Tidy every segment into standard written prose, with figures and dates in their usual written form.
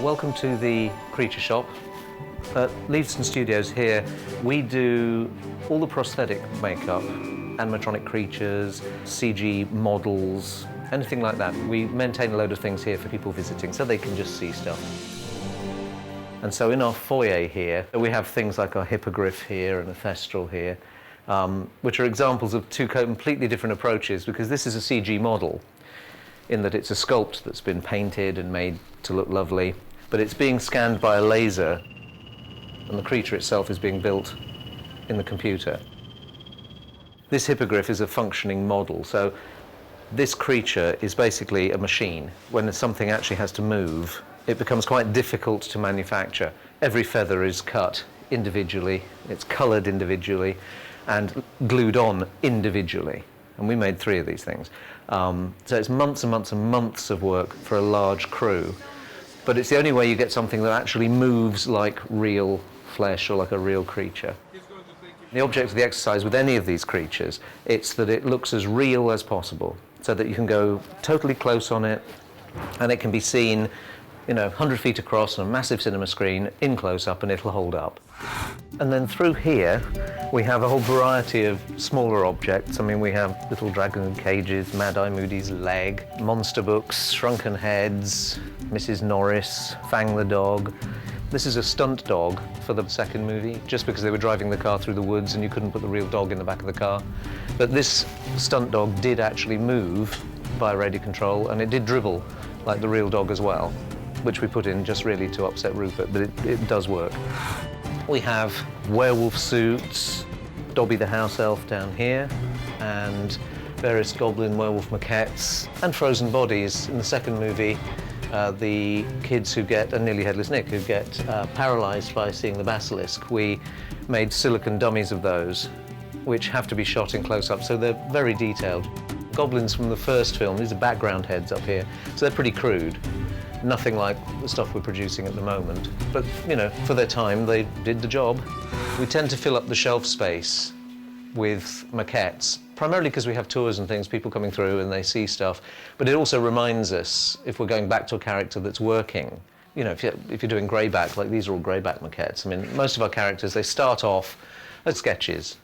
Welcome to the Creature Shop. At Leavesden Studios here, we do all the prosthetic makeup, animatronic creatures, CG models, anything like that. We maintain a load of things here for people visiting so they can just see stuff. And so in our foyer here, we have things like our hippogriff here and a thestral here, which are examples of two completely different approaches, because this is a CG model in that it's a sculpt that's been painted and made to look lovely, but it's being scanned by a laser, and the creature itself is being built in the computer. This hippogriff is a functioning model, so this creature is basically a machine. When something actually has to move, it becomes quite difficult to manufacture. Every feather is cut individually, it's coloured individually, and glued on individually. And we made 3 of these things. So it's months and months and months of work for a large crew. But it's the only way you get something that actually moves like real flesh or like a real creature. The object of the exercise with any of these creatures, it's that it looks as real as possible, so that you can go totally close on it, and it can be seen, 100 feet across on a massive cinema screen, in close-up, and it'll hold up. And then through here, we have a whole variety of smaller objects. I mean, we have little dragon cages, Mad Eye Moody's leg, monster books, shrunken heads, Mrs. Norris, Fang the dog. This is a stunt dog for the second movie, just because they were driving the car through the woods and you couldn't put the real dog in the back of the car. But this stunt dog did actually move by radio control, and it did dribble like the real dog as well, which we put in just really to upset Rupert, but it does work. We have werewolf suits, Dobby the house elf down here, and various goblin werewolf maquettes, and frozen bodies. In the second movie, the kids who get, and nearly headless Nick, who get paralysed by seeing the basilisk, we made silicone dummies of those, which have to be shot in close-up, so they're very detailed. Goblins from the first film, these are background heads up here, so they're pretty crude. Nothing like the stuff we're producing at the moment. But, for their time, they did the job. We tend to fill up the shelf space with maquettes, primarily because we have tours and things, people coming through and they see stuff. But it also reminds us, if we're going back to a character that's working, if you're doing greyback, like these are all greyback maquettes. I mean, most of our characters, they start off as sketches,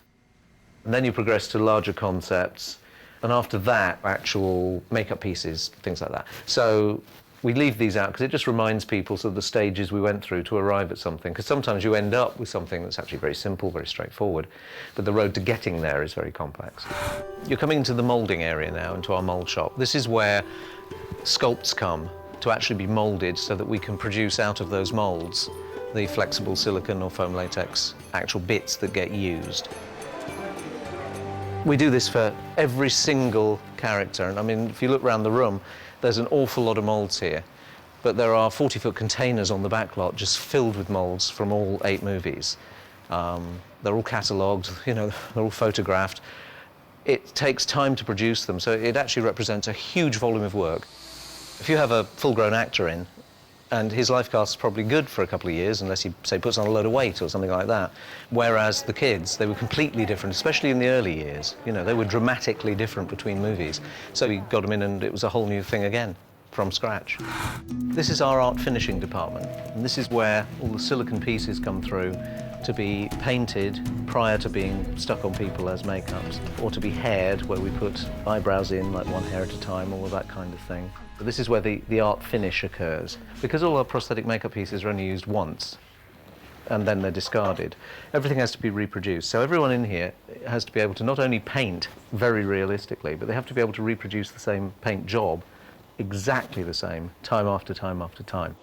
and then you progress to larger concepts, and after that, actual makeup pieces, things like that. So we leave these out because it just reminds people of the stages we went through to arrive at something, because sometimes you end up with something that's actually very simple, very straightforward, but the road to getting there is very complex. You're coming into the moulding area now, into our mould shop. This is where sculpts come to actually be moulded so that we can produce out of those moulds the flexible silicone or foam latex actual bits that get used. We do this for every single character, and I mean, if you look around the room, there's an awful lot of moulds here, but there are 40-foot containers on the back lot just filled with moulds from all 8 movies. They're all catalogued, they're all photographed. It takes time to produce them, so it actually represents a huge volume of work. If you have a full-grown actor in, and his life cast is probably good for a couple of years, unless he, say, puts on a load of weight or something like that. Whereas the kids, they were completely different, especially in the early years. They were dramatically different between movies. So we got them in and it was a whole new thing again, from scratch. This is our art finishing department, and this is where all the silicone pieces come through to be painted prior to being stuck on people as makeups, or to be haired, where we put eyebrows in, like one hair at a time, all of that kind of thing. But this is where the art finish occurs. Because all our prosthetic makeup pieces are only used once, and then they're discarded, everything has to be reproduced. So everyone in here has to be able to not only paint very realistically, but they have to be able to reproduce the same paint job, exactly the same, time after time after time.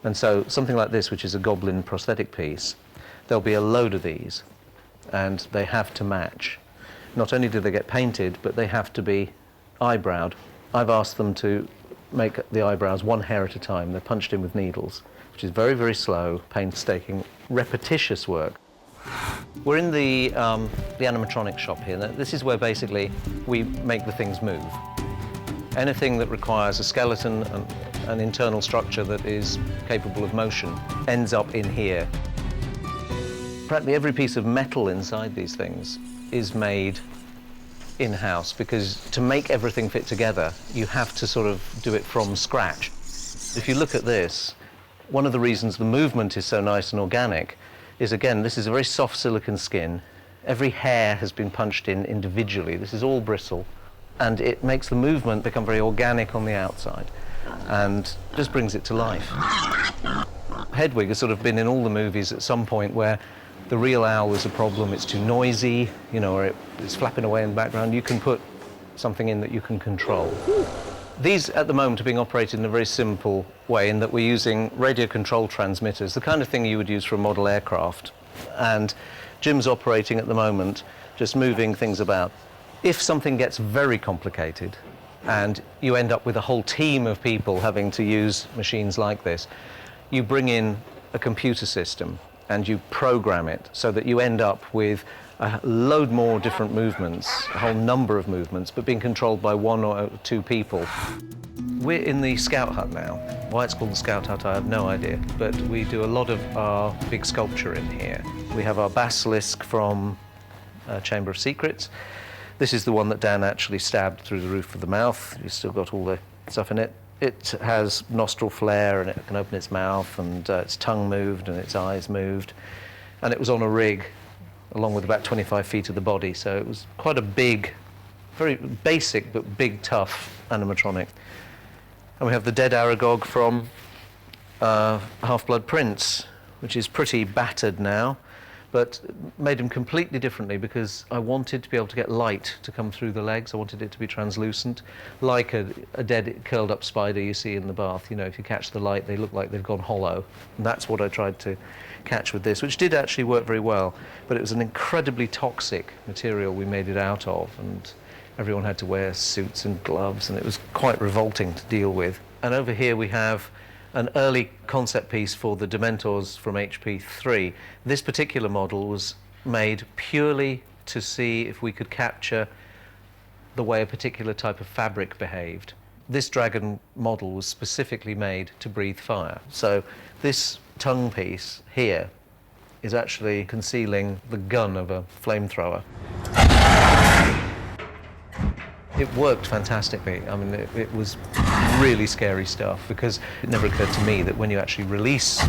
And so something like this, which is a goblin prosthetic piece, there'll be a load of these, and they have to match. Not only do they get painted, but they have to be eyebrowed. I've asked them to make the eyebrows one hair at a time. They're punched in with needles, which is very, very slow, painstaking, repetitious work. We're in the animatronic shop here. This is where basically we make the things move. Anything that requires a skeleton and an internal structure that is capable of motion ends up in here. Practically every piece of metal inside these things is made in-house, because to make everything fit together, you have to sort of do it from scratch. If you look at this, one of the reasons the movement is so nice and organic is, again, this is a very soft silicone skin. Every hair has been punched in individually. This is all bristle. And it makes the movement become very organic on the outside and just brings it to life. Hedwig has sort of been in all the movies at some point where the real owl is a problem, it's too noisy, you know, or it's flapping away in the background. You can put something in that you can control. These, at the moment, are being operated in a very simple way in that we're using radio control transmitters, the kind of thing you would use for a model aircraft. And Jim's operating at the moment, just moving things about. If something gets very complicated and you end up with a whole team of people having to use machines like this, you bring in a computer system and you program it so that you end up with a load more different movements, a whole number of movements, but being controlled by one or two people. We're in the Scout Hut now. Why it's called the Scout Hut, I have no idea, but we do a lot of our big sculpture in here. We have our basilisk from Chamber of Secrets. This is the one that Dan actually stabbed through the roof of the mouth. You've still got all the stuff in it. It has nostril flare and it can open its mouth, and its tongue moved and its eyes moved. And it was on a rig along with about 25 feet of the body, so it was quite a big, very basic but big, tough animatronic. And we have the dead Aragog from Half-Blood Prince, which is pretty battered now, but made him completely differently because I wanted to be able to get light to come through the legs. I wanted it to be translucent, like a dead curled up spider you see in the bath. You know, if you catch the light, they look like they've gone hollow. And that's what I tried to catch with this, which did actually work very well, but it was an incredibly toxic material we made it out of, and everyone had to wear suits and gloves, and it was quite revolting to deal with. And over here we have an early concept piece for the Dementors from HP3. This particular model was made purely to see if we could capture the way a particular type of fabric behaved. This dragon model was specifically made to breathe fire. So this tongue piece here is actually concealing the gun of a flamethrower. It worked fantastically. I mean, it was really scary stuff, because it never occurred to me that when you actually release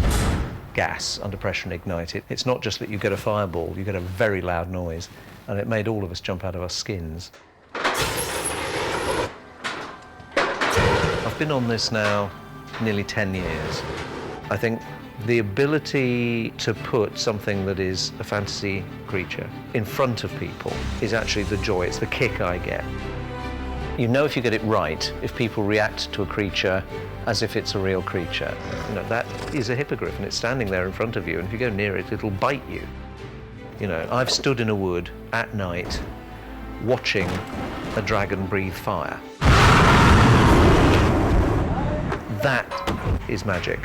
gas under pressure and ignite it, it's not just that you get a fireball, you get a very loud noise, and it made all of us jump out of our skins. I've been on this now nearly 10 years. I think the ability to put something that is a fantasy creature in front of people is actually the joy, it's the kick I get. You know, if you get it right, if people react to a creature as if it's a real creature, you know, that is a hippogriff and it's standing there in front of you, and if you go near it, it'll bite you. You know, I've stood in a wood at night watching a dragon breathe fire. That is magic.